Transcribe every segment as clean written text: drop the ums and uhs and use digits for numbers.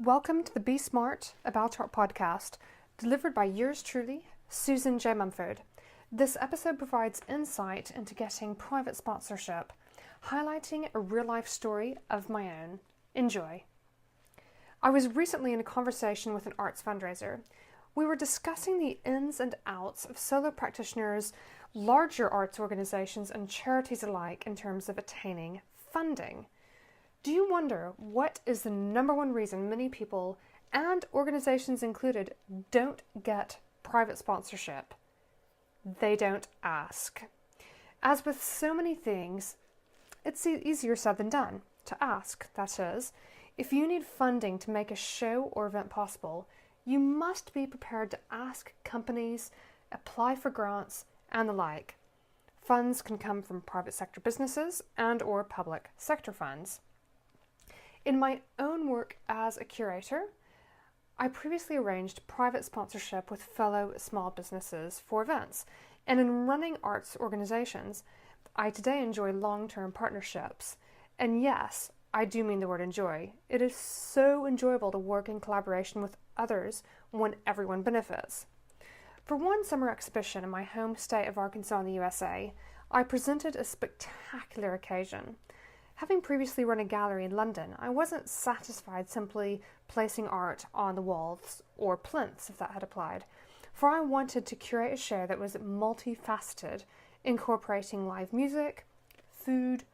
Welcome to the Be Smart About Art podcast, delivered by yours truly, Susan J Mumford. This episode provides insight into getting private sponsorship, highlighting a real-life story of my own. Enjoy. I was recently in a conversation with an arts fundraiser. We were discussing the ins and outs of solo practitioners, larger arts organizations, and charities alike in terms of attaining funding. Do you wonder what is the number one reason many people, and organizations included, don't get private sponsorship? They don't ask. As with so many things, it's easier said than done to ask. That is, if you need funding to make a show or event possible, you must be prepared to ask companies, apply for grants, and the like. Funds can come from private sector businesses and or public sector funds. In my own work as a curator, I previously arranged private sponsorship with fellow small businesses for events, and in running arts organizations, I today enjoy long-term partnerships. And yes, I do mean the word enjoy. It is so enjoyable to work in collaboration with others when everyone benefits. For one summer exhibition in my home state of Arkansas in the USA, I presented a spectacular occasion. Having previously run a gallery in London, I wasn't satisfied simply placing art on the walls or plinths, if that had applied, for I wanted to curate a show that was multifaceted, incorporating live music, food,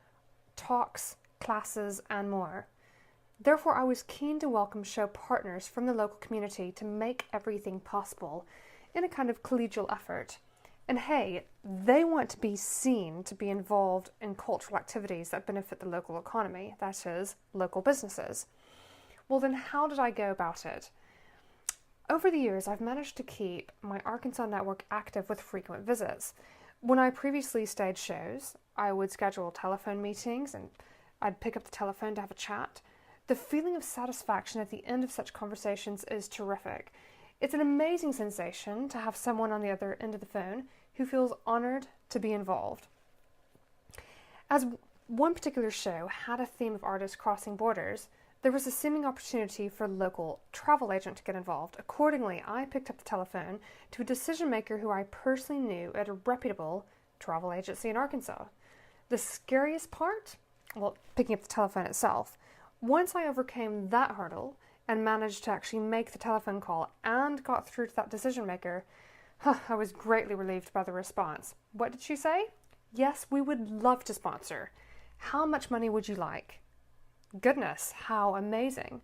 talks, classes, and more. Therefore, I was keen to welcome show partners from the local community to make everything possible in a kind of collegial effort. And hey, they want to be seen to be involved in cultural activities that benefit the local economy, that is, local businesses. Well, then how did I go about it? Over the years, I've managed to keep my Arkansas network active with frequent visits. When I previously staged shows, I would schedule telephone meetings and I'd pick up the telephone to have a chat. The feeling of satisfaction at the end of such conversations is terrific. It's an amazing sensation to have someone on the other end of the phone who feels honored to be involved. As one particular show had a theme of artists crossing borders, there was a seeming opportunity for a local travel agent to get involved. Accordingly, I picked up the telephone to a decision maker who I personally knew at a reputable travel agency in Arkansas. The scariest part? Well, picking up the telephone itself. Once I overcame that hurdle and managed to actually make the telephone call and got through to that decision maker, I was greatly relieved by the response. What did she say? Yes, we would love to sponsor. How much money would you like? Goodness, how amazing.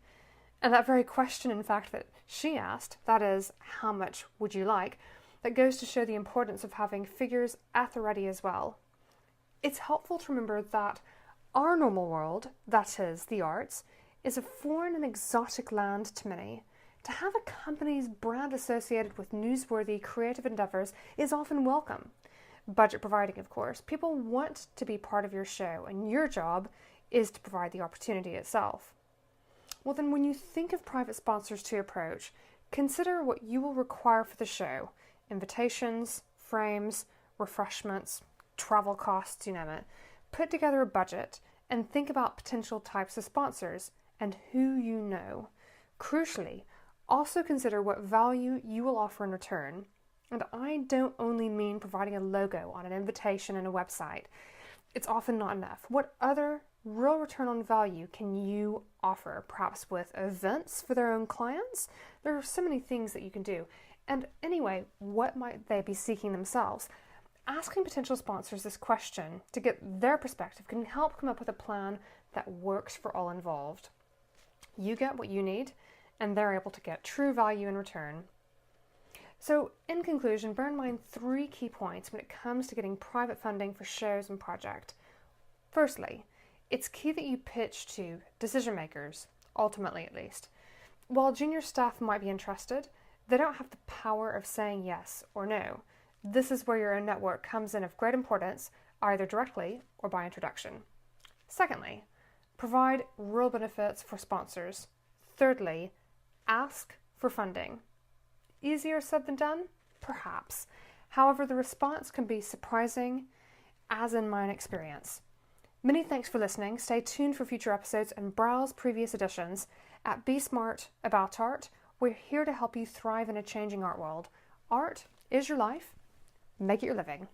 And that very question, in fact, that she asked, that is, how much would you like, that goes to show the importance of having figures at the ready as well. It's helpful to remember that our normal world, that is, the arts, is a foreign and exotic land to many. To have a company's brand associated with newsworthy creative endeavors is often welcome. Budget providing, of course. People want to be part of your show, and your job is to provide the opportunity itself. Well, then when you think of private sponsors to approach, consider what you will require for the show. Invitations, frames, refreshments, travel costs, you name it. Put together a budget and think about potential types of sponsors and who you know. Crucially, also consider what value you will offer in return. And I don't only mean providing a logo on an invitation and a website. It's often not enough. What other real return on value can you offer? Perhaps with events for their own clients? There are so many things that you can do. And anyway, what might they be seeking themselves? Asking potential sponsors this question to get their perspective can help come up with a plan that works for all involved. You get what you need, and they're able to get true value in return. So, in conclusion, bear in mind 3 key points when it comes to getting private funding for shows and projects. Firstly, it's key that you pitch to decision makers, ultimately at least. While junior staff might be interested, they don't have the power of saying yes or no. This is where your own network comes in of great importance, either directly or by introduction. Secondly, provide real benefits for sponsors. Thirdly, ask for funding. Easier said than done? Perhaps. However, the response can be surprising, as in my experience. Many thanks for listening. Stay tuned for future episodes and browse previous editions at Be Smart About Art. We're here to help you thrive in a changing art world. Art is your life. Make it your living.